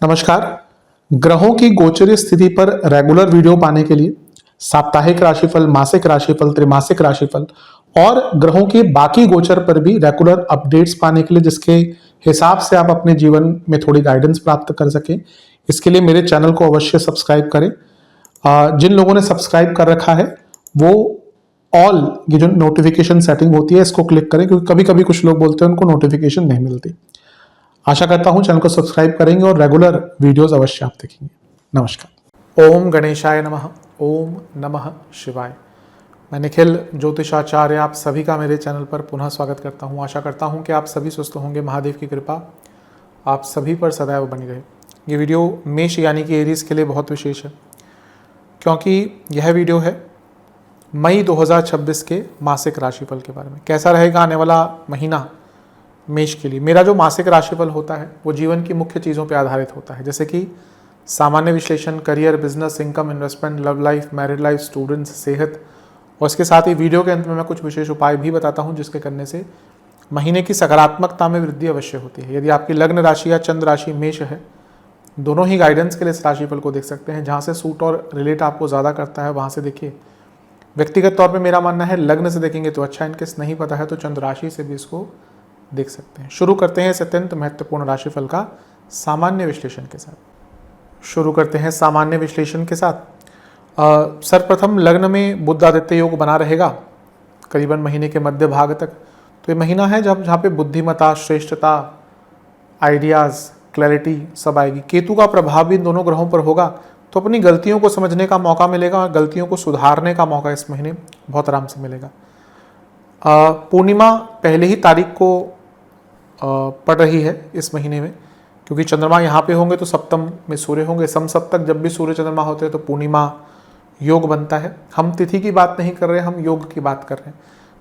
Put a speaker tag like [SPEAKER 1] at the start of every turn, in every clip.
[SPEAKER 1] नमस्कार। ग्रहों की गोचरीय स्थिति पर रेगुलर वीडियो पाने के लिए साप्ताहिक राशिफल, मासिक राशिफल, त्रैमासिक राशिफल और ग्रहों के बाकी गोचर पर भी रेगुलर अपडेट्स पाने के लिए, जिसके हिसाब से आप अपने जीवन में थोड़ी गाइडेंस प्राप्त कर सकें, इसके लिए मेरे चैनल को अवश्य सब्सक्राइब करें। जिन लोगों ने सब्सक्राइब कर रखा है वो ऑल ये जो नोटिफिकेशन सेटिंग होती है इसको क्लिक करें, क्योंकि कभी कभी कुछ लोग बोलते हैं उनको नोटिफिकेशन नहीं मिलती। आशा करता हूं चैनल को सब्सक्राइब करेंगे और रेगुलर वीडियोस अवश्य आप देखेंगे। नमस्कार। ओम गणेशाय नमः। ओम नमः शिवाय। मैं निखिल ज्योतिषाचार्य आप सभी का मेरे चैनल पर पुनः स्वागत करता हूं। आशा करता हूं कि आप सभी स्वस्थ होंगे। महादेव की कृपा आप सभी पर सदैव बनी रहे। ये वीडियो मेष यानी कि एरीज के लिए बहुत विशेष है, क्योंकि यह वीडियो है मई 2026 के मासिक राशिफल के बारे में। कैसा रहेगा आने वाला महीना मेष के लिए। मेरा जो मासिक राशिफल होता है वो जीवन की मुख्य चीज़ों पर आधारित होता है, जैसे कि सामान्य विश्लेषण, career, business, income, investment, love life, married life, students, सेहत, और इसके साथ ही वीडियो के अंत में मैं कुछ विशेष उपाय भी बताता हूं जिसके करने से महीने की सकारात्मकता में वृद्धि अवश्य होती है। यदि आपकी लग्न राशि या चंद्र राशि मेष है, दोनों ही गाइडेंस के लिए इस राशिफल को देख सकते हैं। जहाँ से सूट और रिलेट आपको ज़्यादा करता है वहाँ से देखिए। व्यक्तिगत तौर पर मेरा मानना है लग्न से देखेंगे तो अच्छा, इनकेस नहीं पता है तो चंद्र राशि से भी इसको देख सकते हैं। शुरू करते हैं इस अत्यंत महत्वपूर्ण राशिफल का सामान्य विश्लेषण के साथ। शुरू करते हैं सामान्य विश्लेषण के साथ। सर्वप्रथम लग्न में बुध आदित्य योग बना रहेगा करीबन महीने के मध्य भाग तक। तो ये महीना है जहाँ पे बुद्धिमत्ता, श्रेष्ठता, आइडियाज़, क्लैरिटी सब आएगी। केतु का प्रभाव भी इन दोनों ग्रहों पर होगा, तो अपनी गलतियों को समझने का मौका मिलेगा और गलतियों को सुधारने का मौका इस महीने बहुत आराम से मिलेगा। पूर्णिमा पहले ही तारीख को पड़ रही है इस महीने में, क्योंकि चंद्रमा यहाँ पे होंगे तो सप्तम में सूर्य होंगे। समसप्तक जब भी सूर्य चंद्रमा होते हैं तो पूर्णिमा योग बनता है। हम तिथि की बात नहीं कर रहे, हम योग की बात कर रहे हैं।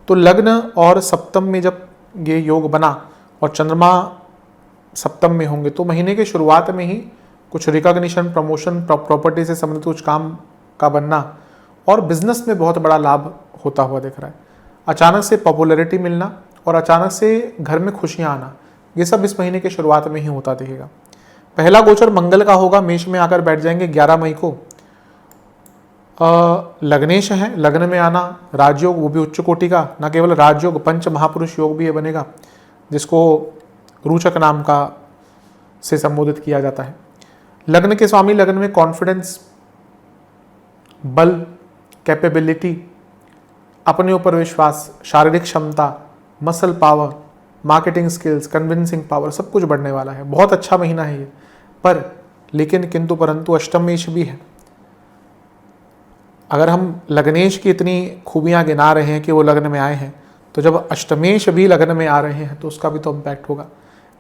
[SPEAKER 1] तो लग्न और सप्तम में जब ये योग बना और चंद्रमा सप्तम में होंगे तो महीने के शुरुआत में ही कुछ रिकॉग्निशन, प्रमोशन, प्रॉपर्टी से संबंधित कुछ काम का बनना और बिजनेस में बहुत बड़ा लाभ होता हुआ दिख रहा है। अचानक से पॉपुलैरिटी मिलना और अचानक से घर में खुशियां आना, ये सब इस महीने के शुरुआत में ही होता दिखेगा। पहला गोचर मंगल का होगा, मेष में आकर बैठ जाएंगे 11 मई को। लग्नेश है, लग्न में आना, राजयोग, वो भी उच्च कोटि का, न केवल राजयोग, पंच महापुरुष योग भी ये बनेगा, जिसको रोचक नाम का से संबोधित किया जाता है। लग्न के स्वामी लग्न में कॉन्फिडेंस, बल, कैपेबिलिटी, अपने ऊपर विश्वास, शारीरिक क्षमता, muscle power, marketing skills, convincing power, सब कुछ बढ़ने वाला है। बहुत अच्छा महीना है ये। पर लेकिन किंतु परंतु अष्टमेश भी है। अगर हम लग्नेश की इतनी खूबियां गिना रहे हैं कि वो लग्न में आए हैं, तो जब अष्टमेश भी लग्न में आ रहे हैं तो उसका भी तो इम्पैक्ट होगा।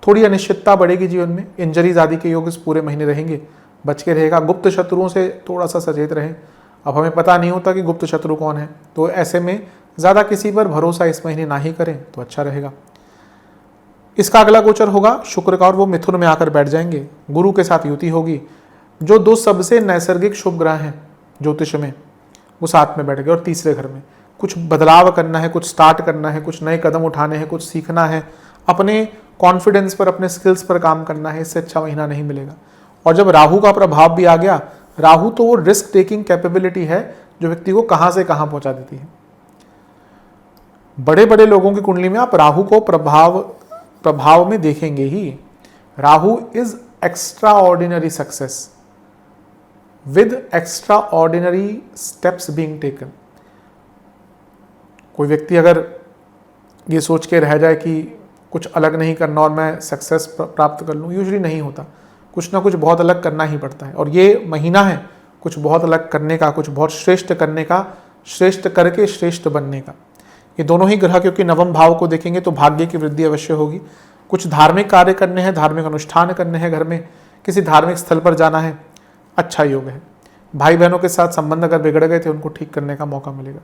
[SPEAKER 1] थोड़ी अनिश्चितता बढ़ेगी जीवन में, इंजरीज आदि के योग इस पूरे महीने रहेंगे, बच के रहेगा। गुप्त शत्रुओं से थोड़ा सा सचेत रहें। अब हमें पता नहीं होता कि गुप्त शत्रु कौन है, तो ऐसे में ज़्यादा किसी पर भरोसा इस महीने ना ही करें तो अच्छा रहेगा। इसका अगला गोचर होगा शुक्र का और वो मिथुन में आकर बैठ जाएंगे। गुरु के साथ युति होगी। जो दो सबसे नैसर्गिक शुभ ग्रह हैं ज्योतिष में वो साथ में बैठ गए और तीसरे घर में। कुछ बदलाव करना है, कुछ स्टार्ट करना है, कुछ नए कदम उठाने हैं, कुछ सीखना है, अपने कॉन्फिडेंस पर, अपने स्किल्स पर काम करना है। इससे अच्छा महीना नहीं मिलेगा। और जब राहु का प्रभाव भी आ गया, राहु तो वो रिस्क टेकिंग कैपेबिलिटी है जो व्यक्ति को कहां से कहां पहुंचा देती है। बड़े बड़े लोगों की कुंडली में आप राहु को प्रभाव में देखेंगे ही। Rahu is extraordinary success with extraordinary steps being taken. कोई व्यक्ति अगर ये सोच के रह जाए कि कुछ अलग नहीं करना और मैं सक्सेस प्राप्त कर लूँ, यूजुअली नहीं होता। कुछ ना कुछ बहुत अलग करना ही पड़ता है। और ये महीना है कुछ बहुत अलग करने का, कुछ बहुत श्रेष्ठ करने का, श्रेष्ठ करके श्रेष्ठ बनने का। ये दोनों ही ग्रह क्योंकि नवम भाव को देखेंगे तो भाग्य की वृद्धि अवश्य होगी। कुछ धार्मिक कार्य करने हैं, धार्मिक अनुष्ठान करने हैं, घर में किसी धार्मिक स्थल पर जाना है, अच्छा योग है। भाई बहनों के साथ संबंध अगर बिगड़ गए थे उनको ठीक करने का मौका मिलेगा।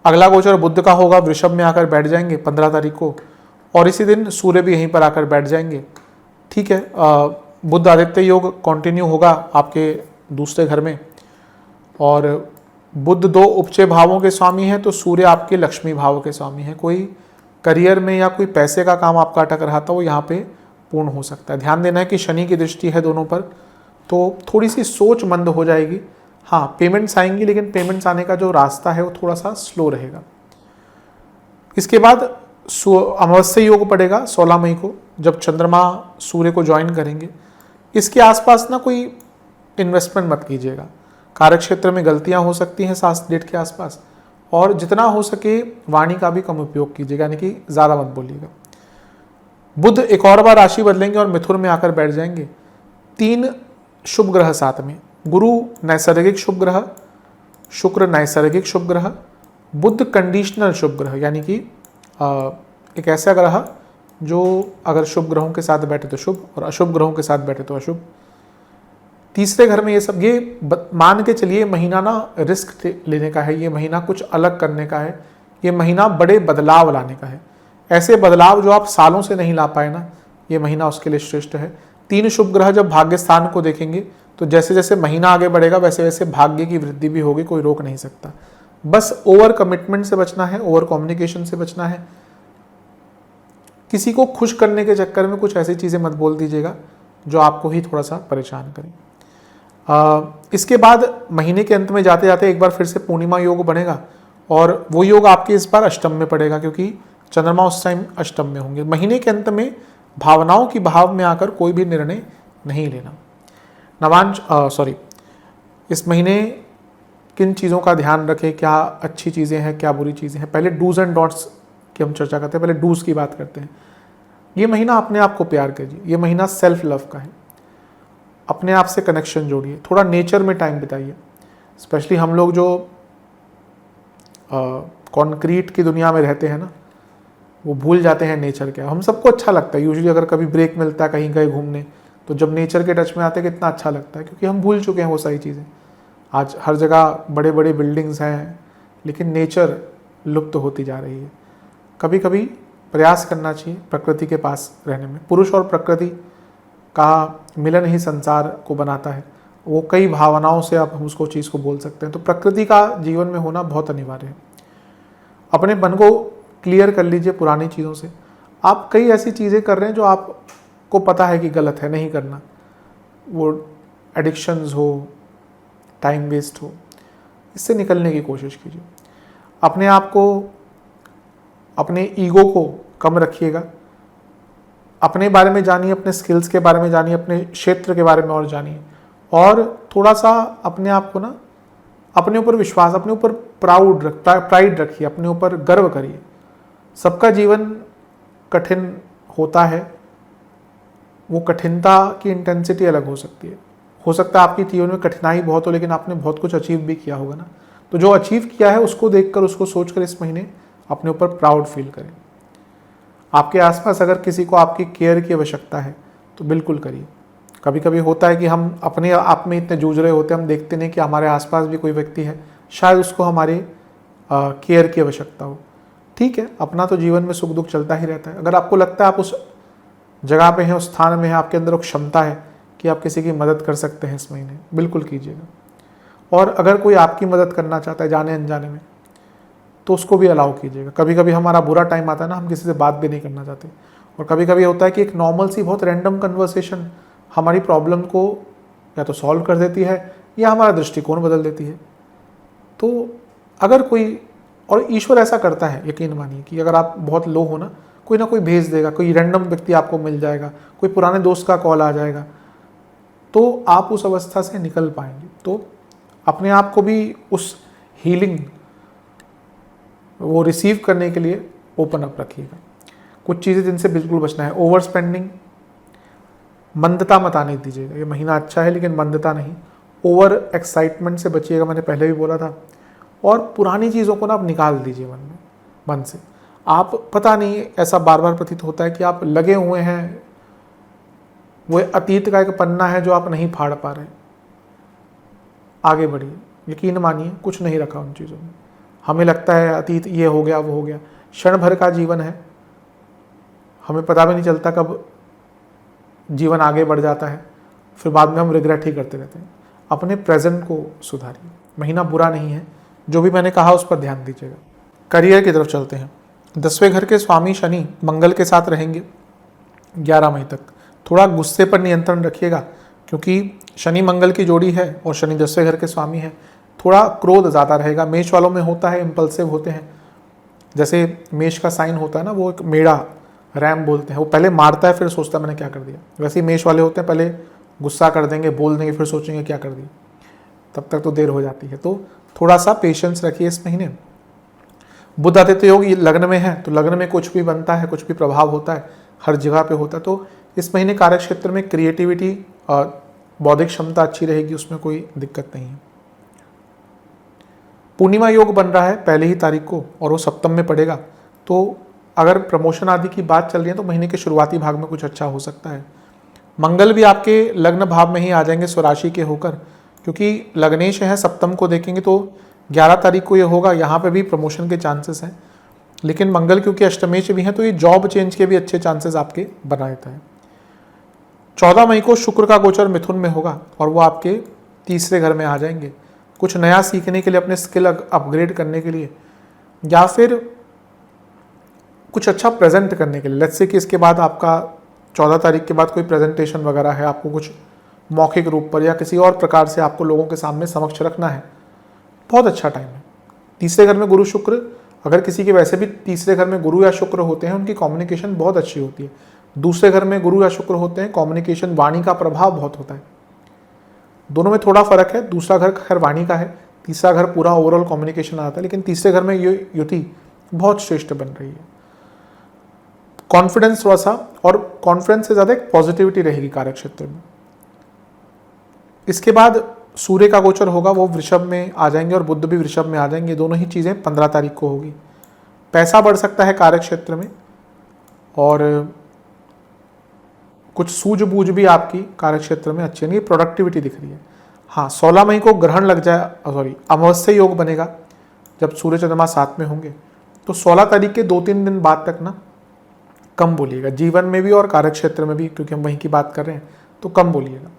[SPEAKER 1] अगला गोचर बुध का होगा, वृषभ में आकर बैठ जाएंगे 15 तारीख को और इसी दिन सूर्य भी यहीं पर आकर बैठ जाएंगे। ठीक है, बुध आदित्य योग कंटिन्यू होगा आपके दूसरे घर में और बुध 2 उपचय भावों के स्वामी हैं तो सूर्य आपके लक्ष्मी भाव के स्वामी हैं। कोई करियर में या कोई पैसे का काम आपका अटक रहा था वो यहाँ पे पूर्ण हो सकता है। ध्यान देना है कि शनि की दृष्टि है दोनों पर, तो थोड़ी सी सोच मंद हो जाएगी। हाँ, पेमेंट्स आएंगी, लेकिन पेमेंट्स आने का जो रास्ता है वो थोड़ा सा स्लो रहेगा। इसके बाद अमावस्या योग पड़ेगा 16 मई को, जब चंद्रमा सूर्य को ज्वाइन करेंगे। इसके आसपास ना कोई इन्वेस्टमेंट मत कीजिएगा, कार्यक्षेत्र में गलतियां हो सकती हैं 7 डेट के आसपास, और जितना हो सके वाणी का भी कम उपयोग कीजिएगा, यानी कि ज़्यादा मत बोलिएगा। बुध एक और बार राशि बदलेंगे और मिथुन में आकर बैठ जाएंगे। 3 शुभ ग्रह साथ में, गुरु नैसर्गिक शुभ ग्रह, शुक्र नैसर्गिक शुभ ग्रह, बुध कंडीशनल शुभ ग्रह, यानी कि एक ऐसा ग्रह जो अगर शुभ ग्रहों के साथ बैठे तो शुभ और अशुभ ग्रहों के साथ बैठे तो अशुभ। तीसरे घर में ये सब, ये मान के चलिए महीना ना रिस्क लेने का है, ये महीना कुछ अलग करने का है, ये महीना बड़े बदलाव लाने का है। ऐसे बदलाव जो आप सालों से नहीं ला पाए ना, ये महीना उसके लिए श्रेष्ठ है। 3 शुभ ग्रह जब भाग्य स्थान को देखेंगे तो जैसे जैसे महीना आगे बढ़ेगा वैसे वैसे भाग्य की वृद्धि भी होगी, कोई रोक नहीं सकता। बस ओवर कमिटमेंट से बचना है, ओवर कम्युनिकेशन से बचना है। किसी को खुश करने के चक्कर में कुछ ऐसी चीज़ें मत बोल दीजिएगा जो आपको ही थोड़ा सा परेशान करें। इसके बाद महीने के अंत में जाते जाते एक बार फिर से पूर्णिमा योग बनेगा, और वो योग आपके इस बार अष्टम में पड़ेगा, क्योंकि चंद्रमा उस टाइम अष्टम में होंगे। महीने के अंत में भावनाओं की भाव में आकर कोई भी निर्णय नहीं लेना। इस महीने किन चीज़ों का ध्यान रखें, क्या अच्छी चीज़ें हैं क्या बुरी चीज़ें हैं। पहले डूज एंड डॉट्स की हम चर्चा करते हैं, पहले डूज की बात करते हैं। ये महीना अपने आप को प्यार कीजिए, ये महीना सेल्फ लव का है। अपने आप से कनेक्शन जोड़िए, थोड़ा नेचर में टाइम बिताइए। स्पेशली हम लोग जो कॉन्क्रीट की दुनिया में रहते हैं ना, वो भूल जाते हैं नेचर क्या। हम सबको अच्छा लगता है यूजुअली, अगर कभी ब्रेक मिलता है कहीं गए घूमने, तो जब नेचर के टच में आते हैं कितना अच्छा लगता है, क्योंकि हम भूल चुके हैं वो सारी चीज़ें। आज हर जगह बड़े बड़े बिल्डिंग्स हैं, लेकिन नेचर लुप्त होती जा रही है। कभी कभी प्रयास करना चाहिए प्रकृति के पास रहने में। पुरुष और प्रकृति का मिलन ही संसार को बनाता है। वो कई भावनाओं से आप हम उसको चीज़ को बोल सकते हैं, तो प्रकृति का जीवन में होना बहुत अनिवार्य है। अपने मन को क्लियर कर लीजिए पुरानी चीज़ों से। आप कई ऐसी चीज़ें कर रहे हैं जो आपको पता है कि गलत है, नहीं करना। वो एडिक्शंस हो, टाइम वेस्ट हो, इससे निकलने की कोशिश कीजिए। अपने आप को, अपने ईगो को कम रखिएगा। अपने बारे में जानिए, अपने स्किल्स के बारे में जानिए, अपने क्षेत्र के बारे में और जानिए, और थोड़ा सा अपने आप को ना, अपने ऊपर विश्वास, अपने ऊपर प्राइड रखिए, अपने ऊपर गर्व करिए। सबका जीवन कठिन होता है, वो कठिनता की इंटेंसिटी अलग हो सकती है। हो सकता है आपकी जीवन में कठिनाई बहुत हो, लेकिन आपने बहुत कुछ अचीव भी किया होगा ना। तो जो अचीव किया है उसको देखकर, उसको सोचकर इस महीने अपने ऊपर प्राउड फील करें। आपके आसपास अगर किसी को आपकी केयर की आवश्यकता है तो बिल्कुल करिए। कभी कभी होता है कि हम अपने आप में इतने जूझ रहे होते हैं, हम देखते नहीं कि हमारे आसपास भी कोई व्यक्ति है, शायद उसको हमारे केयर की आवश्यकता हो। ठीक है, अपना तो जीवन में सुख दुख चलता ही रहता है। अगर आपको लगता है आप उस जगह पे हैं, उस स्थान में हैं, आपके अंदर वो क्षमता है कि आप किसी की मदद कर सकते हैं इस महीने, बिल्कुल कीजिएगा। और अगर कोई आपकी मदद करना चाहता है जाने अनजाने में, तो उसको भी अलाउ कीजिएगा। कभी कभी हमारा बुरा टाइम आता है ना, हम किसी से बात भी नहीं करना चाहते, और कभी कभी होता है कि एक नॉर्मल सी बहुत रैंडम कन्वर्सेशन हमारी प्रॉब्लम को या तो सॉल्व कर देती है या हमारा दृष्टिकोण बदल देती है। तो अगर कोई, और ईश्वर ऐसा करता है, यकीन मानिए कि अगर आप बहुत लो हो ना कोई भेज देगा, कोई रैंडम व्यक्ति आपको मिल जाएगा, कोई पुराने दोस्त का कॉल आ जाएगा, तो आप उस अवस्था से निकल पाएंगे। तो अपने आप को भी उस हीलिंग वो रिसीव करने के लिए ओपन अप रखिएगा। कुछ चीज़ें जिनसे बिल्कुल बचना है, ओवर स्पेंडिंग, मंदता मत आने दीजिएगा। ये महीना अच्छा है लेकिन मंदता नहीं। ओवर एक्साइटमेंट से बचिएगा, मैंने पहले भी बोला था। और पुरानी चीज़ों को ना आप निकाल दीजिए मन से। आप पता नहीं, ऐसा बार बार प्रतीत होता है कि आप लगे हुए हैं, वो अतीत का एक पन्ना है जो आप नहीं फाड़ पा रहे। आगे बढ़िए, यकीन मानिए कुछ नहीं रखा उन चीज़ों में। हमें लगता है अतीत ये हो गया वो हो गया, क्षण भर का जीवन है, हमें पता भी नहीं चलता कब जीवन आगे बढ़ जाता है, फिर बाद में हम रिग्रेट ही करते रहते हैं। अपने प्रेजेंट को सुधारिए। महीना बुरा नहीं है, जो भी मैंने कहा उस पर ध्यान दीजिएगा। करियर की तरफ चलते हैं। 10वें घर के स्वामी शनि मंगल के साथ रहेंगे 11 मई तक। थोड़ा गुस्से पर नियंत्रण रखिएगा, क्योंकि शनि मंगल की जोड़ी है और शनि 10वें घर के स्वामी है। थोड़ा क्रोध ज़्यादा रहेगा। मेष वालों में होता है, इम्पल्सिव होते हैं। जैसे मेष का साइन होता है ना, वो एक मेढ़ा, रैम बोलते हैं, वो पहले मारता है फिर सोचता है मैंने क्या कर दिया। वैसे ही मेष वाले होते हैं, पहले गुस्सा कर देंगे, बोल देंगे, फिर सोचेंगे क्या कर दिया, तब तक तो देर हो जाती है। तो थोड़ा सा पेशेंस रखिए इस महीने। बुध आदित्य योग लग्न में है, तो लग्न में कुछ भी बनता है, कुछ भी प्रभाव होता है, हर जगह पे होता है। तो इस महीने कार्य क्षेत्र में क्रिएटिविटी और बौद्धिक क्षमता अच्छी रहेगी, उसमें कोई दिक्कत नहीं है। पूर्णिमा योग बन रहा है पहली ही तारीख को और वो सप्तम में पड़ेगा। तो अगर प्रमोशन आदि की बात चल रही है तो महीने के शुरुआती भाग में कुछ अच्छा हो सकता है। मंगल भी आपके लग्न भाव में ही आ जाएंगे स्वराशि के होकर, क्योंकि लग्नेश है, सप्तम को देखेंगे तो 11 तारीख को ये होगा। यहाँ पे भी प्रमोशन के चांसेस हैं, लेकिन मंगल क्योंकि अष्टमेश भी हैं तो ये जॉब चेंज के भी अच्छे चांसेस आपके बना देता है। 14 मई को शुक्र का गोचर मिथुन में होगा और वो आपके तीसरे घर में आ जाएंगे। कुछ नया सीखने के लिए, अपने स्किल अपग्रेड करने के लिए, या फिर कुछ अच्छा प्रेजेंट करने के लिए। लेट्स से कि इसके बाद आपका 14 तारीख के बाद कोई प्रेजेंटेशन वगैरह है, आपको कुछ मौखिक रूप पर या किसी और प्रकार से आपको लोगों के सामने समक्ष रखना है, बहुत अच्छा टाइम है। तीसरे घर में गुरु शुक्र, अगर किसी के वैसे भी तीसरे घर में गुरु या शुक्र होते हैं, उनकी कम्युनिकेशन बहुत अच्छी होती है। दूसरे घर में गुरु या शुक्र होते हैं, कम्युनिकेशन, वाणी का प्रभाव बहुत होता है। दोनों में थोड़ा फर्क है। दूसरा घर खैर वाणी का है, तीसरा घर पूरा ओवरऑल कम्युनिकेशन आता है, लेकिन तीसरे घर में ये युति बहुत श्रेष्ठ बन रही है। कॉन्फिडेंस थोड़ा सा, और कॉन्फिडेंस से ज़्यादा एक पॉजिटिविटी रहेगी कार्य क्षेत्र में। इसके बाद सूर्य का गोचर होगा, वो वृषभ में आ जाएंगे और बुध भी वृषभ में आ जाएंगे। दोनों ही चीज़ें 15 तारीख को होगी। पैसा बढ़ सकता है कार्य क्षेत्र में, और कुछ सूझबूझ भी आपकी कार्य क्षेत्र में अच्छी नहीं, प्रोडक्टिविटी दिख रही है। हाँ, 16 मई को ग्रहण लग जाए, सॉरी अमावस्या योग बनेगा जब सूर्य चंद्रमा साथ में होंगे। तो 16 तारीख के 2-3 दिन बाद तक ना कम बोलिएगा, जीवन में भी और कार्य क्षेत्र में भी, क्योंकि हम वहीं की बात कर रहे हैं, तो कम बोलिएगा।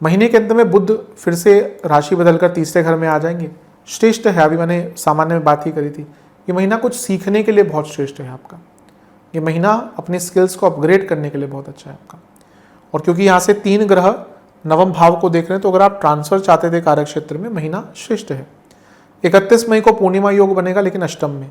[SPEAKER 1] महीने के अंत में बुध फिर से राशि बदलकर तीसरे घर में आ जाएंगे। श्रेष्ठ है, अभी मैंने सामान्य में बात ही करी थी। ये महीना कुछ सीखने के लिए बहुत श्रेष्ठ है आपका। ये महीना अपने स्किल्स को अपग्रेड करने के लिए बहुत अच्छा है आपका। और क्योंकि यहाँ से 3 ग्रह नवम भाव को देख रहे हैं, तो अगर आप ट्रांसफर चाहते थे कार्य क्षेत्र में, महीना श्रेष्ठ है। 31 मई को पूर्णिमा योग बनेगा, लेकिन अष्टम में।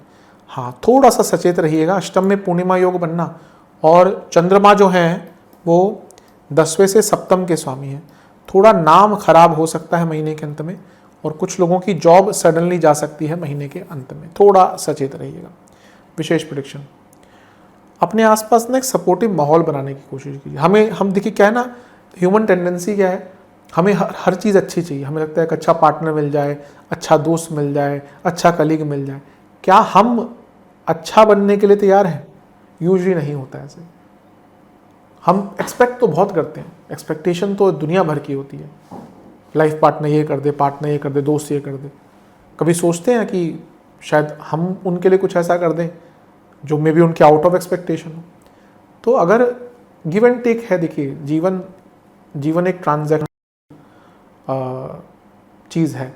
[SPEAKER 1] हाँ, थोड़ा सा सचेत रहिएगा, अष्टम में पूर्णिमा योग बनना, और चंद्रमा जो हैं वो 10वें से सप्तम के स्वामी हैं। थोड़ा नाम खराब हो सकता है महीने के अंत में, और कुछ लोगों की जॉब सडनली जा सकती है महीने के अंत में। थोड़ा सचेत रहिएगा। विशेष प्रेडिक्शन, अपने आसपास ना एक सपोर्टिव माहौल बनाने की कोशिश कीजिए। हम देखिए क्या है ना, ह्यूमन टेंडेंसी क्या है, हमें हर चीज़ अच्छी चाहिए। हमें लगता है कि अच्छा पार्टनर मिल जाए, अच्छा दोस्त मिल जाए, अच्छा कलीग मिल जाए। क्या हम अच्छा बनने के लिए तैयार हैं? यूजुअली नहीं होता ऐसे। हम एक्सपेक्ट तो बहुत करते हैं, एक्सपेक्टेशन तो दुनिया भर की होती है। लाइफ पार्टनर ये कर दे, पार्टनर ये कर दे, दोस्त ये कर दे। कभी सोचते हैं कि शायद हम उनके लिए कुछ ऐसा कर दें जो मे बी उनके आउट ऑफ एक्सपेक्टेशन हो। तो अगर गिव एंड टेक है, देखिए जीवन एक ट्रांजैक्शन चीज़ है।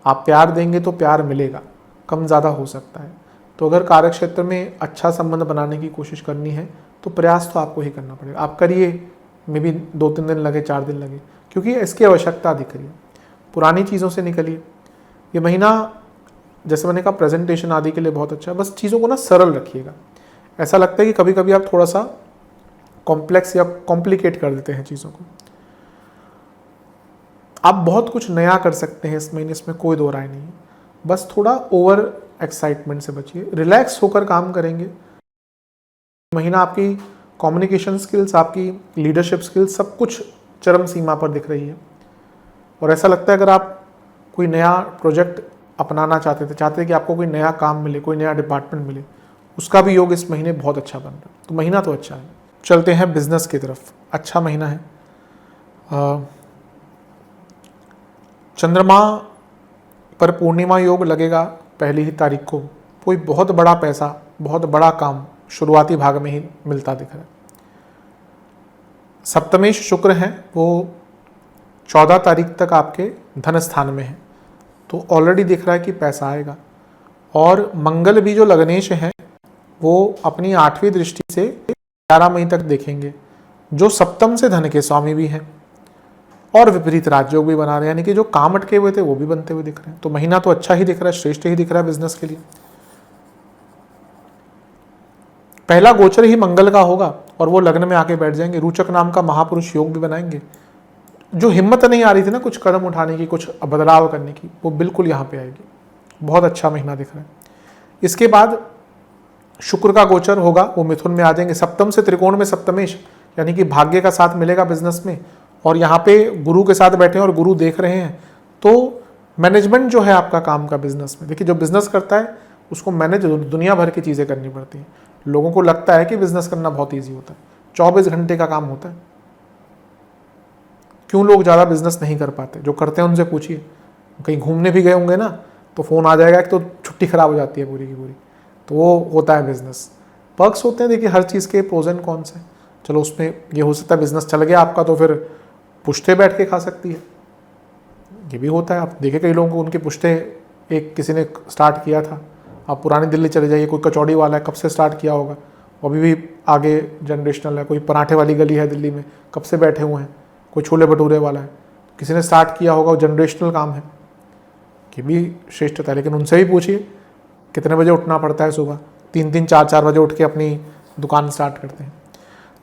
[SPEAKER 1] आप प्यार देंगे तो प्यार मिलेगा, कम ज़्यादा हो सकता है। तो अगर कार्य क्षेत्र में अच्छा संबंध बनाने की कोशिश करनी है तो प्रयास तो आपको ही करना पड़ेगा। आप करिए, मे बी 2-3 दिन लगे, 4 दिन लगे, क्योंकि इसकी आवश्यकता दिख रही है। पुरानी चीज़ों से निकलिए। ये महीना जैसे मैंने कहा प्रेजेंटेशन आदि के लिए बहुत अच्छा है। बस चीज़ों को ना सरल रखिएगा। ऐसा लगता है कि कभी कभी आप थोड़ा सा कॉम्प्लेक्स या कॉम्प्लिकेट कर देते हैं चीज़ों को। आप बहुत कुछ नया कर सकते हैं इस महीने, इसमें कोई दो राय नहीं है। बस थोड़ा ओवर एक्साइटमेंट से बचिए, रिलैक्स होकर काम करेंगे। महीना आपकी कम्युनिकेशन स्किल्स, आपकी लीडरशिप स्किल्स, सब कुछ चरम सीमा पर दिख रही है। और ऐसा लगता है अगर आप कोई नया प्रोजेक्ट अपनाना चाहते थे कि आपको कोई नया काम मिले, कोई नया डिपार्टमेंट मिले, उसका भी योग इस महीने बहुत अच्छा बन रहा है। तो महीना तो अच्छा है। चलते हैं बिजनेस की तरफ। अच्छा महीना है। चंद्रमा पर पूर्णिमा योग लगेगा पहली ही तारीख को। कोई बहुत बड़ा पैसा, बहुत बड़ा काम शुरुआती भाग में ही मिलता दिख रहा है। सप्तमेश शुक्र हैं, वो 14 तारीख तक आपके धन स्थान में है, तो ऑलरेडी दिख रहा है कि पैसा आएगा। और मंगल भी जो लग्नेश हैं वो अपनी 8वीं दृष्टि से 11 मई तक देखेंगे, जो सप्तम से धन के स्वामी भी हैं और विपरीत राजयोग भी बना रहे हैं, यानी कि जो काम अटके हुए थे वो भी बनते हुए दिख रहे हैं। तो महीना तो अच्छा ही दिख रहा है, श्रेष्ठ ही दिख रहा है बिजनेस के लिए। पहला गोचर ही मंगल का होगा और वो लग्न में आके बैठ जाएंगे। रोचक नाम का महापुरुष योग भी बनाएंगे। जो हिम्मत नहीं आ रही थी ना कुछ कदम उठाने की, कुछ बदलाव करने की, वो बिल्कुल यहाँ पे आएगी। बहुत अच्छा महीना दिख रहा है। इसके बाद शुक्र का गोचर होगा, वो मिथुन में आ जाएंगे। सप्तम से त्रिकोण में सप्तमेश, यानी कि भाग्य का साथ मिलेगा बिजनेस में, और यहाँ पे गुरु के साथ बैठे हैं और गुरु देख रहे हैं। तो मैनेजमेंट जो है आपका काम का बिजनेस में, देखिए जो बिजनेस करता है उसको मैनेज दुनिया भर की चीज़ें करनी पड़ती हैं। लोगों को लगता है कि बिजनेस करना बहुत ईजी होता है, 24 घंटे का काम होता है। क्यों लोग ज़्यादा बिजनेस नहीं कर पाते? जो करते हैं उनसे पूछिए। कहीं घूमने भी गए होंगे ना तो फ़ोन आ जाएगा कि तो छुट्टी खराब हो जाती है पूरी की पूरी। तो वो होता है बिजनेस। पर्क्स होते हैं, देखिए हर चीज़ के प्रोज एंड कॉन्स हैं। चलो उसमें ये हो सकता है बिजनेस चल गया आपका तो फिर पुश्ते बैठ के खा सकती है, ये भी होता है। आप देखे कई लोगों को उनके पुश्ते एक किसी ने स्टार्ट किया था। आप पुरानी दिल्ली चले जाइए, कोई कचौड़ी वाला है, कब से स्टार्ट किया होगा, अभी भी आगे जनरेशनल है। कोई पराठे वाली गली है दिल्ली में, कब से बैठे हुए हैं। कोई छोले भटूरे वाला है, किसी ने स्टार्ट किया होगा, वो जनरेशनल काम है, ये भी श्रेष्ठता है। लेकिन उनसे भी पूछिए कितने बजे उठना पड़ता है सुबह, 3-3, 4-4 बजे उठ के अपनी दुकान स्टार्ट करते हैं।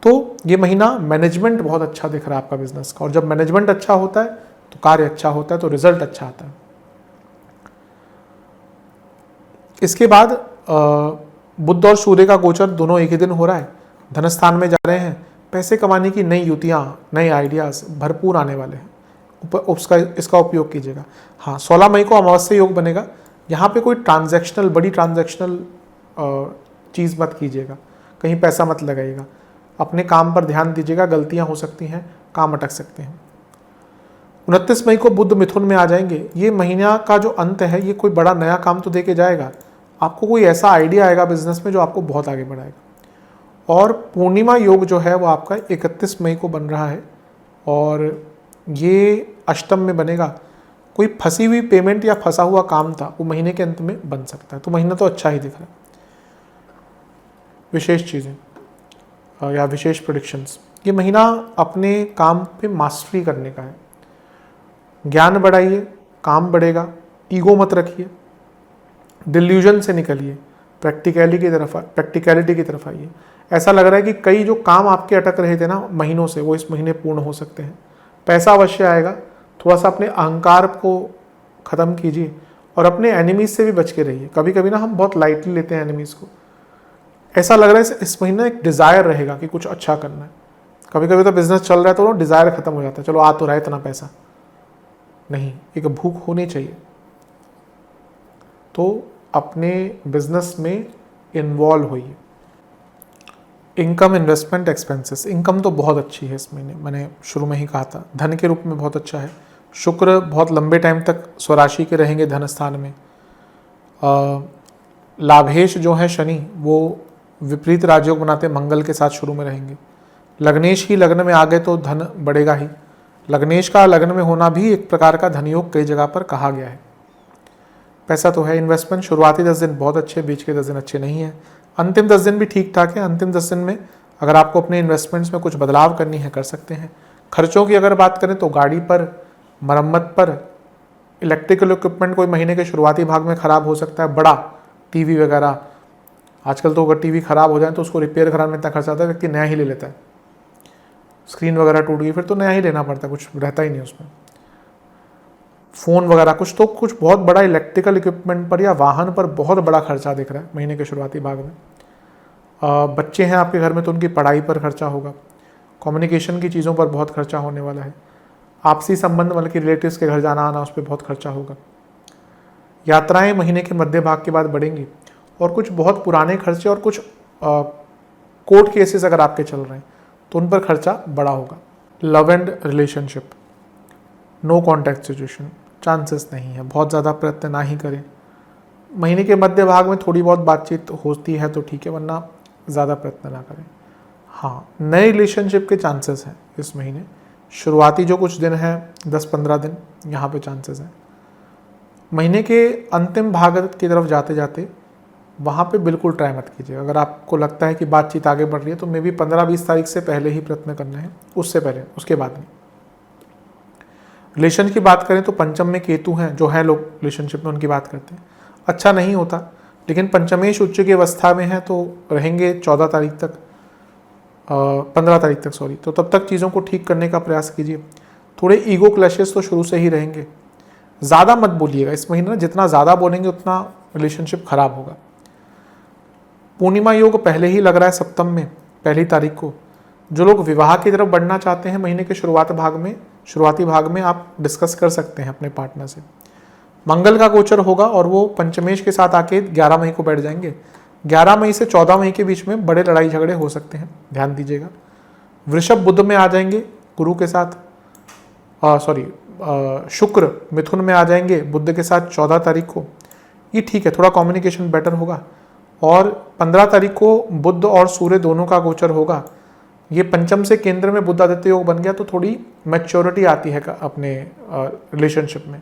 [SPEAKER 1] तो ये महीना मैनेजमेंट बहुत अच्छा दिख रहा है आपका बिजनेस का, और जब मैनेजमेंट अच्छा होता है तो कार्य अच्छा होता है, तो रिजल्ट अच्छा आता है। इसके बाद बुध और सूर्य का गोचर दोनों एक ही दिन हो रहा है, धन स्थान में जा रहे हैं। पैसे कमाने की नई युतियाँ, नए आइडियाज़ भरपूर आने वाले हैं, इसका उपयोग कीजिएगा। हाँ, 16 मई को अमावस्या योग बनेगा। यहाँ पे कोई ट्रांजैक्शनल, बड़ी ट्रांजैक्शनल चीज़ मत कीजिएगा, कहीं पैसा मत लगाइएगा। अपने काम पर ध्यान दीजिएगा, गलतियाँ हो सकती हैं, काम अटक सकते हैं। 29 मई को बुध मिथुन में आ जाएंगे। ये महीना का जो अंत है, ये कोई बड़ा नया काम तो दे के जाएगा आपको, कोई ऐसा आइडिया आएगा बिजनेस में जो आपको बहुत आगे बढ़ाएगा। और पूर्णिमा योग जो है वो आपका 31 मई को बन रहा है, और ये अष्टम में बनेगा। कोई फंसी हुई पेमेंट या फंसा हुआ काम था, वो महीने के अंत में बन सकता है। तो महीना तो अच्छा ही दिख रहा है। विशेष चीज़ें या विशेष प्रेडिक्शंस, ये महीना अपने काम पे मास्टरी करने का है। ज्ञान बढ़ाइए, काम बढ़ेगा, ईगो मत रखिए, डिल्यूजन से निकलिए, प्रैक्टिकलिटी की तरफ आइए। ऐसा लग रहा है कि कई जो काम आपके अटक रहे थे ना महीनों से, वो इस महीने पूर्ण हो सकते हैं। पैसा अवश्य आएगा। थोड़ा सा अपने अहंकार को ख़त्म कीजिए और अपने एनिमीज से भी बच के रहिए। कभी कभी ना हम बहुत लाइटली लेते हैं एनिमीज़ को। ऐसा लग रहा है इस महीने एक डिज़ायर रहेगा कि कुछ अच्छा करना है। कभी कभी तो बिजनेस चल रहा है तो डिज़ायर ख़त्म हो जाता है, चलो आ तो रहा है इतना पैसा, नहीं, एक भूख होनी चाहिए। तो अपने बिजनेस में इन्वॉल्व होइए। Income, investment, expenses. इनकम तो बहुत अच्छी है इस महीने, मैंने शुरू में ही कहा था, धन के रूप में बहुत अच्छा है। शुक्र बहुत लंबे टाइम तक स्वराशि के रहेंगे धन स्थान में। लाभेश जो है शनि, वो विपरीत राजयोग बनाते मंगल के साथ शुरू में रहेंगे। लग्नेश ही लग्न में आ गए तो धन बढ़ेगा ही। लग्नेश का लग्न में होना भी एक प्रकार का धनयोग कई जगह पर कहा गया है। पैसा तो है। इन्वेस्टमेंट शुरुआती 10 दिन बहुत अच्छे, बीच के 10 दिन अच्छे नहीं है, अंतिम 10 दिन भी ठीक ठाक है। अंतिम 10 दिन में अगर आपको अपने इन्वेस्टमेंट्स में कुछ बदलाव करनी है कर सकते हैं। खर्चों की अगर बात करें तो गाड़ी पर, मरम्मत पर, इलेक्ट्रिकल इक्विपमेंट कोई महीने के शुरुआती भाग में ख़राब हो सकता है। बड़ा टीवी वगैरह, आजकल तो अगर टीवी ख़राब हो जाए तो उसको रिपेयर कराने में इतना खर्चा आता है, व्यक्ति नया ही ले लेता है। स्क्रीन वगैरह टूट गई फिर तो नया ही लेना पड़ता है, कुछ रहता ही नहीं उसमें। फ़ोन वगैरह कुछ बहुत बड़ा इलेक्ट्रिकल इक्विपमेंट पर या वाहन पर बहुत बड़ा खर्चा दिख रहा है महीने के शुरुआती भाग में। बच्चे हैं आपके घर में तो उनकी पढ़ाई पर खर्चा होगा। कम्युनिकेशन की चीज़ों पर बहुत खर्चा होने वाला है। आपसी संबंध मतलब कि रिलेटिव्स के घर जाना आना, उस पर बहुत खर्चा होगा। यात्राएं महीने के मध्य भाग के बाद बढ़ेंगी, और कुछ बहुत पुराने खर्चे और कुछ कोर्ट केसेस अगर आपके चल रहे हैं तो उन पर खर्चा बड़ा होगा। Love and relationship, no contact situation, chances नहीं है। बहुत ज़्यादा प्रयत्न ना ही करें। महीने के मध्य भाग में थोड़ी बहुत बातचीत होती है तो ठीक है, वरना ज़्यादा प्रयत्न ना करें। हाँ, नए रिलेशनशिप के चांसेस हैं इस महीने। शुरुआती जो कुछ दिन हैं 10-15 दिन, यहाँ पे चांसेस हैं। महीने के अंतिम भाग की तरफ जाते जाते वहाँ पे बिल्कुल ट्राई मत कीजिए। अगर आपको लगता है कि बातचीत आगे बढ़ रही है तो मे बी 15-20 तारीख से पहले ही प्रयत्न करना है, उससे पहले, उसके बाद नहीं। रिलेशन की बात करें तो पंचम में केतु हैं, जो हैं लोग रिलेशनशिप में, उनकी बात करते हैं, अच्छा नहीं होता, लेकिन पंचमेश उच्च की अवस्था में है तो रहेंगे 14 तारीख तक, 15 तारीख तक सॉरी। तो तब तक चीज़ों को ठीक करने का प्रयास कीजिए। थोड़े ईगो क्लैशेस तो शुरू से ही रहेंगे। ज़्यादा मत बोलिएगा इस महीने, जितना ज़्यादा बोलेंगे उतना रिलेशनशिप खराब होगा। पूर्णिमा योग पहले ही लग रहा है सप्तम में, पहली तारीख को। जो लोग विवाह की तरफ बढ़ना चाहते हैं, महीने के शुरुआती भाग में आप डिस्कस कर सकते हैं अपने पार्टनर से। मंगल का गोचर होगा और वो पंचमेश के साथ आके 11 मई को बैठ जाएंगे। 11 मई से 14 मई के बीच में बड़े लड़ाई झगड़े हो सकते हैं, ध्यान दीजिएगा। वृषभ बुध में आ जाएंगे गुरु के साथ, शुक्र मिथुन में आ जाएंगे बुध के साथ 14 तारीख को। ये ठीक है, थोड़ा कम्युनिकेशन बेटर होगा। और 15 तारीख को बुध और सूर्य दोनों का गोचर होगा। ये पंचम से केंद्र में बुध आदित्य योग बन गया तो थोड़ी मैच्योरिटी आती है अपने रिलेशनशिप में।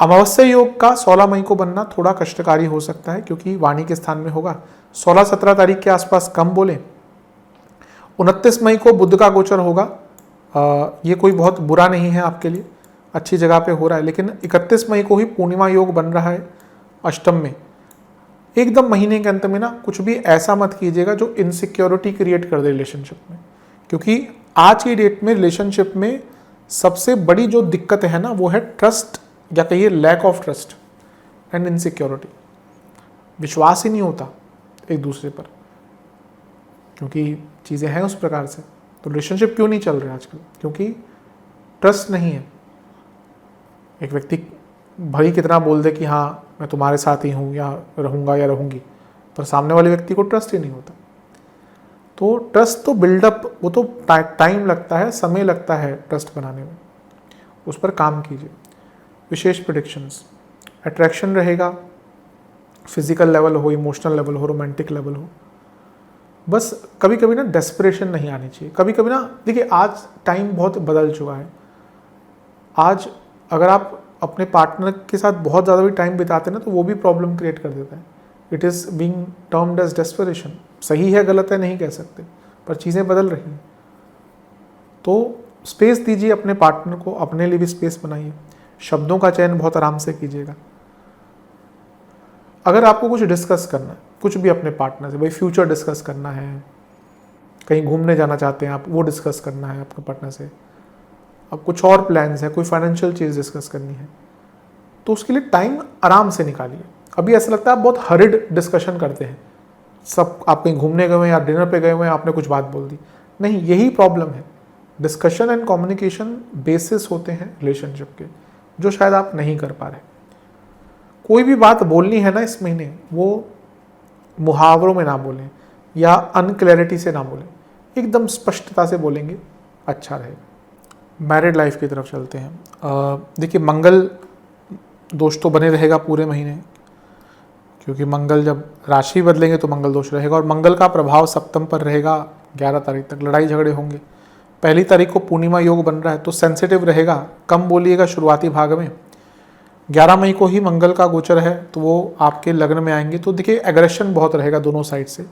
[SPEAKER 1] अमावस्या योग का 16 मई को बनना थोड़ा कष्टकारी हो सकता है, क्योंकि वाणी के स्थान में होगा। 16-17 तारीख के आसपास कम बोले। 29 मई को बुध का गोचर होगा। ये कोई बहुत बुरा नहीं है आपके लिए, अच्छी जगह पे हो रहा है। लेकिन 31 मई को ही पूर्णिमा योग बन रहा है अष्टम में। एकदम महीने के अंत में ना कुछ भी ऐसा मत कीजिएगा जो इनसिक्योरिटी क्रिएट कर दे रिलेशनशिप में, क्योंकि आज की डेट में रिलेशनशिप में सबसे बड़ी जो दिक्कत है ना वो है ट्रस्ट, या कहिए lack of trust and insecurity. विश्वास ही नहीं होता एक दूसरे पर, क्योंकि चीज़ें हैं उस प्रकार से। तो रिलेशनशिप क्यों नहीं चल रहे आजकल? क्योंकि ट्रस्ट नहीं है। एक व्यक्ति भले कितना बोल दे कि हाँ मैं तुम्हारे साथ ही हूँ या रहूँगा या रहूँगी, पर सामने वाले व्यक्ति को ट्रस्ट ही नहीं होता। तो ट्रस्ट तो बिल्डअप, वो तो टाइम लगता है, समय लगता है ट्रस्ट बनाने में, उस पर काम कीजिए। विशेष प्रेडिक्शंस, अट्रैक्शन रहेगा, फिजिकल लेवल हो, इमोशनल लेवल हो, रोमांटिक लेवल हो। बस कभी कभी ना डेस्परेशन नहीं आनी चाहिए। कभी कभी ना देखिए, आज टाइम बहुत बदल चुका है। आज अगर आप अपने पार्टनर के साथ बहुत ज़्यादा भी टाइम बिताते हैं ना तो वो भी प्रॉब्लम क्रिएट कर देता है। It is being termed as desperation. सही है गलत है नहीं कह सकते, पर चीज़ें बदल रही हैं। तो स्पेस दीजिए अपने पार्टनर को, अपने लिए भी स्पेस बनाइए। शब्दों का चयन बहुत आराम से कीजिएगा। अगर आपको कुछ डिस्कस करना है, कुछ भी अपने पार्टनर से, भाई फ्यूचर डिस्कस करना है, कहीं घूमने जाना चाहते हैं आप, वो डिस्कस करना है आपके पार्टनर से, अब कुछ और प्लान्स है, कोई फाइनेंशियल चीज़ डिस्कस करनी है, तो उसके लिए टाइम आराम से निकालिए। अभी ऐसा लगता है आप बहुत हरिड डिस्कशन करते हैं, सब आप कहीं घूमने गए हैं या डिनर पे गए हुए हैं, आपने कुछ बात बोल दी। नहीं, यही प्रॉब्लम है। डिस्कशन एंड कम्युनिकेशन बेसिस होते हैं रिलेशनशिप के, जो शायद आप नहीं कर पा रहे। कोई भी बात बोलनी है ना इस महीने, वो मुहावरों में ना बोलें या अनक्लैरिटी से ना बोलें, एकदम स्पष्टता से बोलेंगे, अच्छा रहेगा। मैरिड लाइफ की तरफ चलते हैं। देखिए, मंगल दोष तो बने रहेगा पूरे महीने, क्योंकि मंगल जब राशि बदलेंगे तो मंगल दोष रहेगा, और मंगल का प्रभाव सप्तम पर रहेगा 11 तारीख तक। लड़ाई झगड़े होंगे। पहली तारीख को पूर्णिमा योग बन रहा है तो सेंसिटिव रहेगा, कम बोलिएगा शुरुआती भाग में। 11 मई को ही मंगल का गोचर है तो वो आपके लग्न में आएंगे, तो देखिए एग्रेशन बहुत रहेगा दोनों साइड से,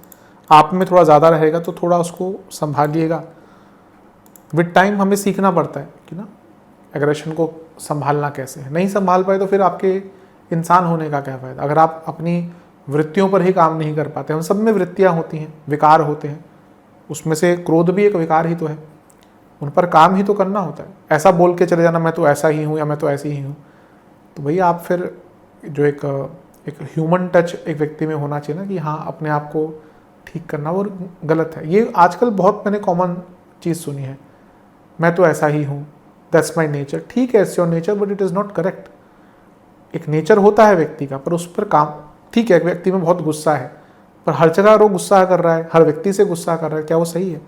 [SPEAKER 1] आप में थोड़ा ज़्यादा रहेगा, तो थोड़ा उसको संभालिएगा। विद टाइम हमें सीखना पड़ता है कि ना एग्रेशन को संभालना कैसे है। नहीं संभाल पाए तो फिर आपके इंसान होने का क्या फ़ायदा, अगर आप अपनी वृत्तियों पर ही काम नहीं कर पाते। हम सब में वृत्तियाँ होती हैं, विकार होते हैं, उसमें से क्रोध भी एक विकार ही तो है, उन पर काम ही तो करना होता है। ऐसा बोल के चले जाना मैं तो ऐसा ही हूँ या मैं तो ऐसी ही हूँ, तो भैया आप फिर जो एक ह्यूमन टच एक व्यक्ति में होना चाहिए ना, कि हाँ अपने आप को ठीक करना, वो गलत है। ये आजकल बहुत मैंने कॉमन चीज़ सुनी है, मैं तो ऐसा ही हूँ, दैट्स माई नेचर। ठीक है, it's your nature, but it is not correct. एक नेचर होता है व्यक्ति का, पर उस पर काम, ठीक है एक व्यक्ति में बहुत गुस्सा है, पर हर जगह वो गुस्सा कर रहा है, हर व्यक्ति से गुस्सा कर रहा है, क्या वो सही है?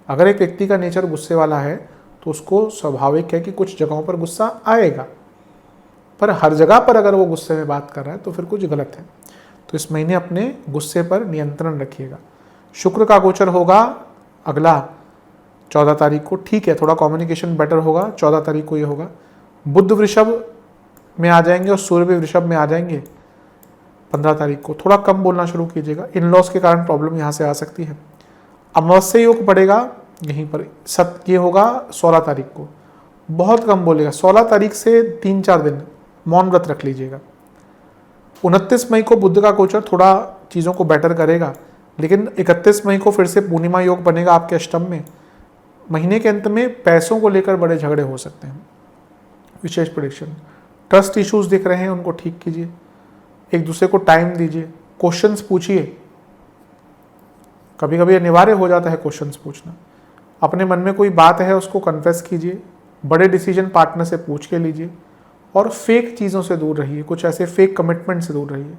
[SPEAKER 1] अगर एक व्यक्ति का नेचर गुस्से वाला है तो उसको स्वाभाविक है कि कुछ जगहों पर गुस्सा आएगा, पर हर जगह पर अगर वो गुस्से में बात कर रहा है तो फिर कुछ गलत है। तो इस महीने अपने गुस्से पर नियंत्रण रखिएगा। शुक्र का गोचर होगा अगला 14 तारीख को, ठीक है थोड़ा कम्युनिकेशन बेटर होगा, 14 तारीख को ये होगा। बुध वृषभ में आ जाएंगे और सूर्य भी वृषभ में आ जाएंगे। 15 तारीख को थोड़ा कम बोलना शुरू कीजिएगा, इन लॉस के कारण प्रॉब्लम यहाँ से आ सकती है। अमावस्या योग पड़ेगा यहीं पर, ये होगा 16 तारीख को, बहुत कम बोलेगा। 16 तारीख से 3-4 दिन मौन व्रत रख लीजिएगा। 29 मई को बुध का गोचर थोड़ा चीज़ों को बेटर करेगा, लेकिन 31 मई को फिर से पूर्णिमा योग बनेगा आपके अष्टम में। महीने के अंत में पैसों को लेकर बड़े झगड़े हो सकते हैं। विशेष प्रेडिक्शन, ट्रस्ट इश्यूज दिख रहे हैं, उनको ठीक कीजिए, एक दूसरे को टाइम दीजिए, क्वेश्चंस पूछिए। कभी कभी अनिवार्य हो जाता है क्वेश्चंस पूछना। अपने मन में कोई बात है उसको कन्फेस कीजिए, बड़े डिसीजन पार्टनर से पूछ के लीजिए, और फेक चीज़ों से दूर रहिए, कुछ ऐसे फेक कमिटमेंट से दूर रहिए।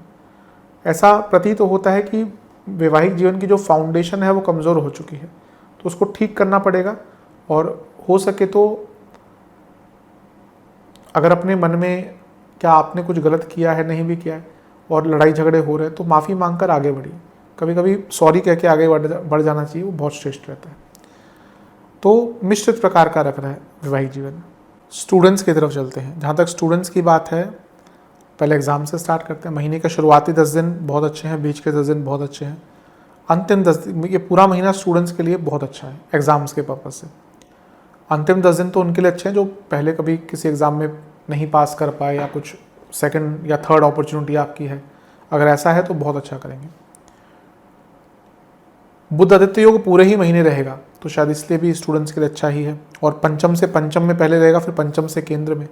[SPEAKER 1] ऐसा प्रतीत होता है कि वैवाहिक जीवन की जो फाउंडेशन है वो कमज़ोर हो चुकी है, तो उसको ठीक करना पड़ेगा। और हो सके तो अगर अपने मन में क्या आपने कुछ गलत किया है, नहीं भी किया है, और लड़ाई झगड़े हो रहे हैं, तो माफ़ी मांगकर आगे बढ़िए। कभी कभी सॉरी कह के आगे बढ़ जाना चाहिए, वो बहुत श्रेष्ठ रहता है। तो मिश्रित प्रकार का रख रहा है वैवाहिक जीवन। स्टूडेंट्स की तरफ चलते हैं। जहाँ तक स्टूडेंट्स की बात है, पहले एग्जाम से स्टार्ट करते हैं। महीने के शुरुआती 10 दिन बहुत अच्छे हैं, बीच के 10 दिन बहुत अच्छे हैं, अंतिम 10 दिन, ये पूरा महीना स्टूडेंट्स के लिए बहुत अच्छा है एग्जाम्स के पर्पज़ से। अंतिम 10 दिन तो उनके लिए अच्छे हैं जो पहले कभी किसी एग्ज़ाम में नहीं पास कर पाए, या कुछ सेकंड या थर्ड अपॉर्चुनिटी आपकी है, अगर ऐसा है तो बहुत अच्छा करेंगे। बुध आदित्य योग पूरे ही महीने रहेगा, तो शायद इसलिए भी स्टूडेंट्स के लिए अच्छा ही है। और पंचम से पंचम में पहले रहेगा, फिर पंचम से केंद्र में,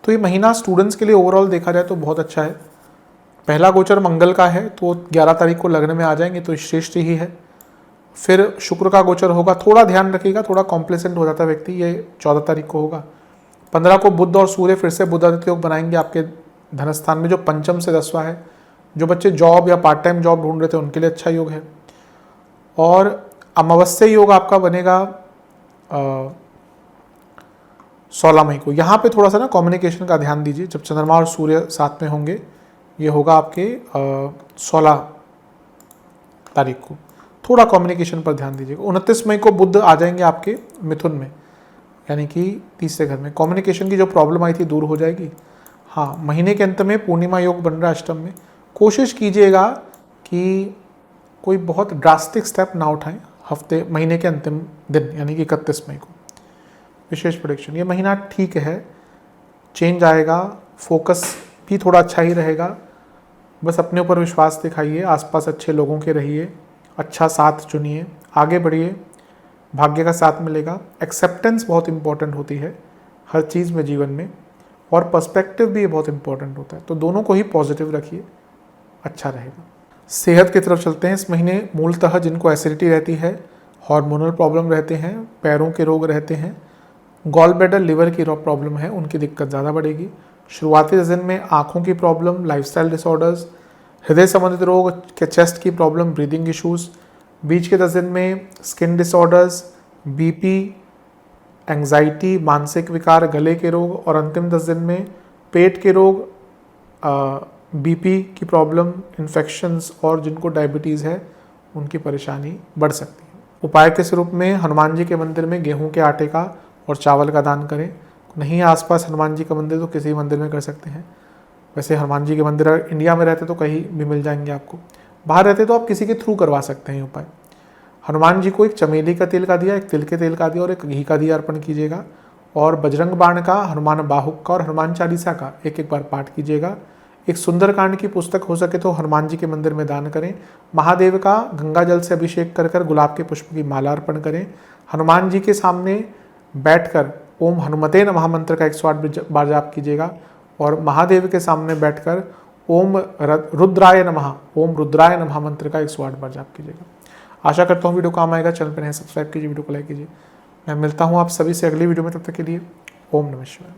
[SPEAKER 1] तो ये महीना स्टूडेंट्स के लिए ओवरऑल देखा जाए तो बहुत अच्छा है। पहला गोचर मंगल का है, तो 11 तारीख को लग्न में आ जाएंगे, तो श्रेष्ठ ही है। फिर शुक्र का गोचर होगा, थोड़ा ध्यान रखिएगा, थोड़ा कॉम्प्लेसेंट हो जाता है व्यक्ति, ये 14 तारीख को होगा। 15 को बुध और सूर्य फिर से बुध आदित्य योग बनाएंगे आपके धनस्थान में, जो पंचम से 10वां है। जो बच्चे जॉब या पार्ट टाइम जॉब ढूंढ रहे थे उनके लिए अच्छा योग है। और अमावस्या योग आपका बनेगा 16 मई को। यहाँ पे थोड़ा सा ना कम्युनिकेशन का ध्यान दीजिए, जब चंद्रमा और सूर्य साथ में होंगे, ये होगा आपके 16 तारीख को, थोड़ा कम्युनिकेशन पर ध्यान दीजिएगा। 29 मई को बुध आ जाएंगे आपके मिथुन में, यानी कि तीसरे घर में। कम्युनिकेशन की जो प्रॉब्लम आई थी दूर हो जाएगी। हाँ, महीने के अंत में पूर्णिमा योग बन रहा है अष्टम में। कोशिश कीजिएगा कि कोई बहुत ड्रास्टिक स्टेप ना उठाएं महीने के अंतिम दिन, यानी कि 31 मई को। विशेष प्रेडिक्शन, ये महीना ठीक है, चेंज आएगा, फोकस भी थोड़ा अच्छा ही रहेगा। बस अपने ऊपर विश्वास दिखाइए, आसपास अच्छे लोगों के रहिए, अच्छा साथ चुनिए, आगे बढ़िए, भाग्य का साथ मिलेगा। एक्सेप्टेंस बहुत इंपॉर्टेंट होती है हर चीज़ में जीवन में, और पर्सपेक्टिव भी बहुत इंपॉर्टेंट होता है, तो दोनों को ही पॉजिटिव रखिए, अच्छा रहेगा। सेहत की तरफ चलते हैं। इस महीने मूलतः जिनको एसिडिटी रहती है, हार्मोनल प्रॉब्लम रहते हैं, पैरों के रोग रहते हैं, गॉल ब्लैडर लिवर की प्रॉब्लम है, उनकी दिक्कत ज़्यादा बढ़ेगी। शुरुआती दिन में आँखों की प्रॉब्लम, लाइफस्टाइल डिसऑर्डर्स, हृदय संबंधित रोग, चेस्ट की प्रॉब्लम, ब्रीदिंग इश्यूज़। बीच के 10 दिन में स्किन डिसऑर्डर्स, बीपी, एंग्जाइटी, मानसिक विकार, गले के रोग। और अंतिम 10 दिन में पेट के रोग, बीपी की प्रॉब्लम, इन्फेक्शंस, और जिनको डायबिटीज़ है उनकी परेशानी बढ़ सकती है। उपाय के स्वरूप में हनुमान जी के मंदिर में गेहूं के आटे का और चावल का दान करें। नहीं है आसपास हनुमान जी का मंदिर तो किसी मंदिर में कर सकते हैं। वैसे हनुमान जी के मंदिर इंडिया में रहते तो कहीं भी मिल जाएंगे आपको, बाहर रहते तो आप किसी के थ्रू करवा सकते हैं उपाय। हनुमान जी को एक चमेली का तेल का दिया, एक तिल के तेल का दिया और एक घी का दिया अर्पण कीजिएगा। और बजरंग बाण का, हनुमान बाहुक का और हनुमान चालीसा का एक एक बार पाठ कीजिएगा। एक सुंदरकांड की पुस्तक हो सके तो हनुमान जी के मंदिर में दान करें। महादेव का गंगा जल से अभिषेक कर कर गुलाब के पुष्प की माला अर्पण करें। हनुमान जी के सामने बैठकर ओम हनुमते नमः मंत्र का 108 बार जाप कीजिएगा। और महादेव के सामने बैठकर ओम रुद्राय नमः, ओम रुद्राय नमः मंत्र का 108 बार जाप कीजिएगा। आशा करता हूँ वीडियो काम आएगा। चैनल पर नए सब्सक्राइब कीजिए, वीडियो को लाइक कीजिए। मैं मिलता हूँ आप सभी से अगली वीडियो में, तब तक के लिए ओम नमः शिवाय।